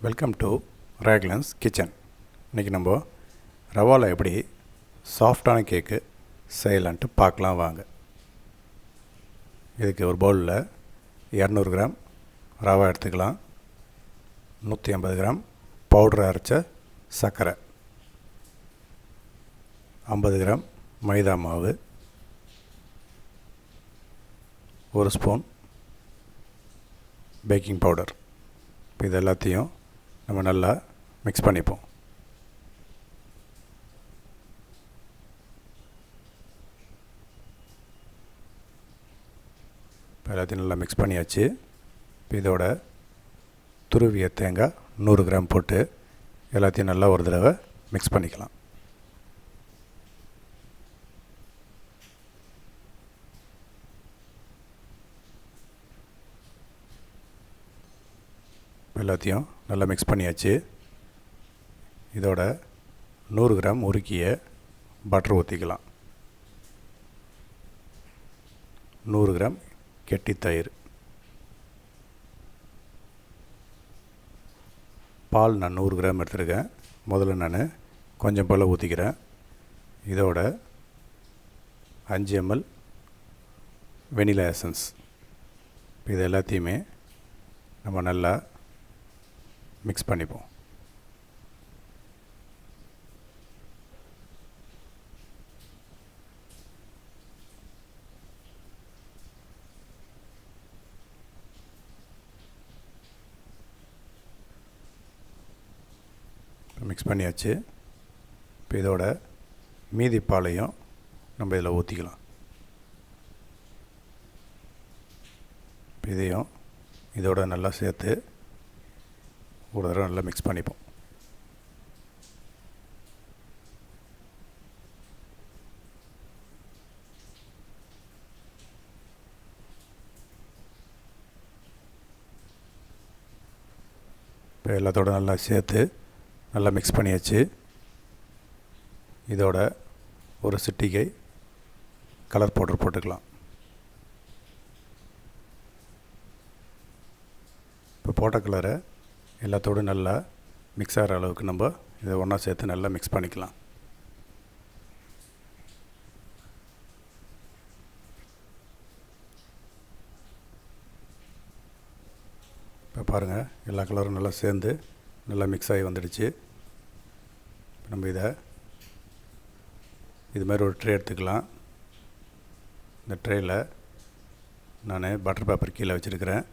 Welcome to Raglannskitchen. இன்றைக்கி நம்ம ரவாவில் எப்படி சாஃப்டான கேக்கு செய்யலான்ட்டு பார்க்கலாம் வாங்க. இதுக்கு ஒரு பவுலில் 200 கிராம் ரவா எடுத்துக்கலாம். 150 கிராம் பவுடர் அரைச்ச சர்க்கரை, 50 கிராம் மைதா மாவு, 1 ஸ்பூன் பேக்கிங் பவுடர். இப்போ இது எல்லாத்தையும் நம்ம நல்லா மிக்ஸ் பண்ணிப்போம். இப்போ எல்லாத்தையும் நல்லா மிக்ஸ் பண்ணியாச்சு. இப்போ இதோட துருவிய தேங்காய் 100 கிராம் போட்டு எல்லாத்தையும் நல்லா ஒரு தடவை மிக்ஸ் பண்ணிக்கலாம். எல்லாத்தையும் நல்லா மிக்ஸ் பண்ணியாச்சு. இதோட 100 கிராம் உருக்கிய பட்டர் ஊற்றிக்கலாம். 100 கிராம் கெட்டி தயிர், பால் நான் 100 கிராம் எடுத்துருக்கேன். முதல்ல நான் கொஞ்சம் போல் ஊற்றிக்கிறேன். இதோட 5 ml வெனிலா எசன்ஸ். இது எல்லாத்தையுமே நம்ம நல்லா மிக்ஸ் பண்ணிப்போம். மிக்ஸ் பண்ணியாச்சு. இப்போ இதோட மீதி பாலையும் நம்ம இதில் ஊற்றிக்கலாம். இதையும் இதோட நல்லா சேர்த்து ஒரு தடவை நல்லா மிக்ஸ் பண்ணிப்போம். இப்போ எல்லாத்தோட நல்லா சேர்த்து நல்லா மிக்ஸ் பண்ணியாச்சு. இதோட ஒரு சிட்டிகை கலர் பவுடர் போட்டுக்கலாம். இப்போ போட்ட கலரை எல்லாத்தோடு நல்லா மிக்ஸ் ஆகிற அளவுக்கு நம்ம இதை ஒன்றா சேர்த்து நல்லா மிக்ஸ் பண்ணிக்கலாம். இப்போ பாருங்கள், எல்லா கலரும் நல்லா சேர்ந்து நல்லா மிக்ஸ் ஆகி வந்துடுச்சு. நம்ம இது மாதிரி ஒரு ட்ரே எடுத்துக்கலாம். இந்த ட்ரேயில் நான் பட்டர் பேப்பர் கீழே வச்சுருக்கிறேன்.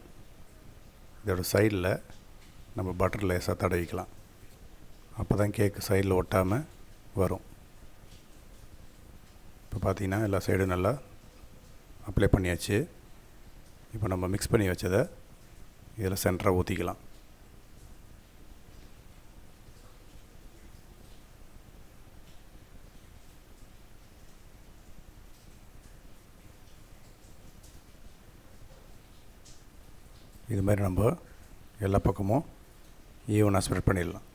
இதோட சைடில் நம்ம பட்டர் லேசாக தடவிக்கலாம். அப்போ தான் கேக்கு சைடில் ஒட்டாமல் வரும். இப்போ பார்த்திங்கன்னா எல்லா சைடும் நல்லா அப்ளை பண்ணியாச்சு. இப்போ நம்ம மிக்ஸ் பண்ணி வச்சதை இதில் சென்டராக ஊற்றிக்கலாம். இது மாதிரி நம்ம எல்லா பக்கமும் ஈவனாக ஸ்ப்ரெட் பண்ணிடலாம்.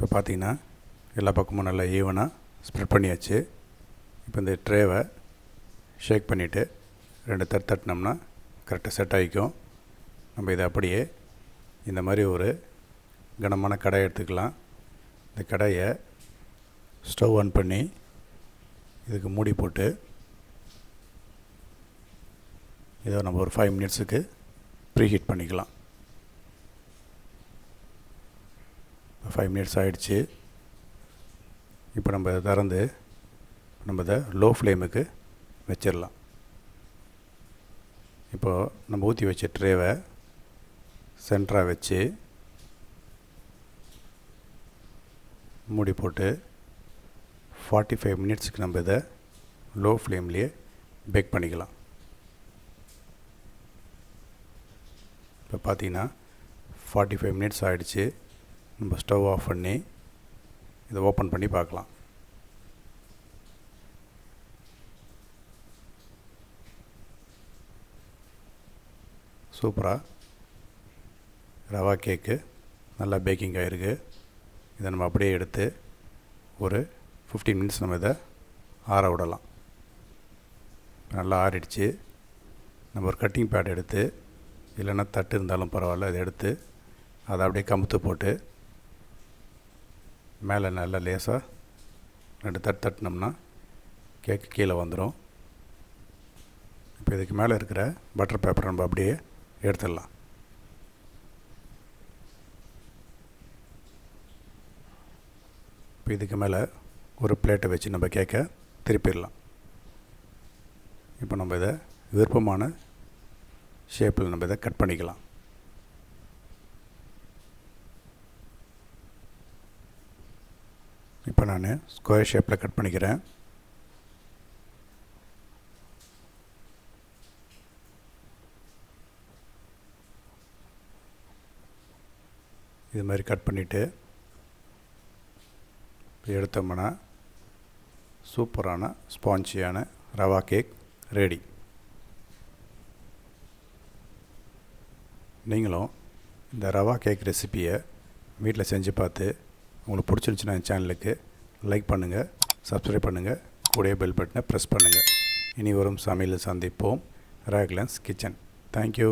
இப்போ பார்த்திங்கன்னா எல்லா பக்கமும் நல்லா ஈவனாக ஸ்ப்ரெட் பண்ணியாச்சு. இப்போ இந்த ட்ரேவை ஷேக் பண்ணிவிட்டு 2 தட்டினோம்னா கரெக்டாக செட் ஆகிக்கும். நம்ம இதை அப்படியே இந்த மாதிரி ஒரு கனமான கடாயை எடுத்துக்கலாம். இந்த கடாயை ஸ்டவ் ஆன் பண்ணி இதுக்கு மூடி போட்டு இதை நம்ம ஒரு 5 மினிட்ஸுக்கு ப்ரீஹீட் பண்ணிக்கலாம். 5 மினிட்ஸ் ஆகிடுச்சு. இப்போ நம்ம இதை திறந்து நம்ம இதை லோ ஃப்ளேமுக்கு வச்சிடலாம். இப்போது நம்ம ஊற்றி வச்ச ட்ரேவை சென்டராக வச்சு மூடி போட்டு 45 மினிட்ஸுக்கு நம்ம இதை லோ ஃப்ளேம்லேயே பேக் பண்ணிக்கலாம். இப்போ பார்த்திங்கன்னா 45 மினிட்ஸ் ஆகிடுச்சு. நம்ம ஸ்டவ் ஆஃப் பண்ணி இதை ஓப்பன் பண்ணி பார்க்கலாம். சூப்பராக ரவா கேக்கு நல்லா பேக்கிங் ஆகிருக்கு. இதை நம்ம அப்படியே எடுத்து ஒரு 15 மினிட்ஸ் நம்ம இதை ஆற விடலாம். நல்லா ஆறிடுச்சு. நம்ம ஒரு கட்டிங் பேட் எடுத்து, இல்லைன்னா தட்டு இருந்தாலும் பரவாயில்ல, அதை எடுத்து அதை அப்படியே கமுத்து போட்டு மேலே நல்லா லேசாக 2 தட்டு தட்டினோம்னா கேக்கு கீழே வந்துடும். இப்போ இதுக்கு மேலே இருக்கிற பட்டர் பேப்பரை நம்ம அப்படியே எடுத்துடலாம். இப்போ இதுக்கு மேலே ஒரு பிளேட்டை வச்சு நம்ம கேக்கை திருப்பிடலாம். இப்போ நம்ம இதை விருப்பமான ஷேப்பில் நம்ம இதை கட் பண்ணிக்கலாம். இப்போ நான் ஸ்கொயர் ஷேப்பில் கட் பண்ணிக்கிறேன். இது மாதிரி கட் பண்ணிவிட்டு எடுத்தோம்னா சூப்பரான ஸ்பாஞ்சியான ரவா கேக் ரெடி. நீங்களும் இந்த ரவா கேக் ரெசிப்பியை வீட்டில் செஞ்சு பார்த்து உங்களுக்கு பிடிச்சிருந்துச்சுன்னா என் சேனலுக்கு லைக் பண்ணுங்கள், சப்ஸ்கிரைப் பண்ணுங்கள், கூடவே பெல் பட்டனை ப்ரெஸ் பண்ணுங்கள். இனி வரும் சமையல் சந்திப்போம். ராக்லன்ஸ் கிச்சன். தேங்க்யூ.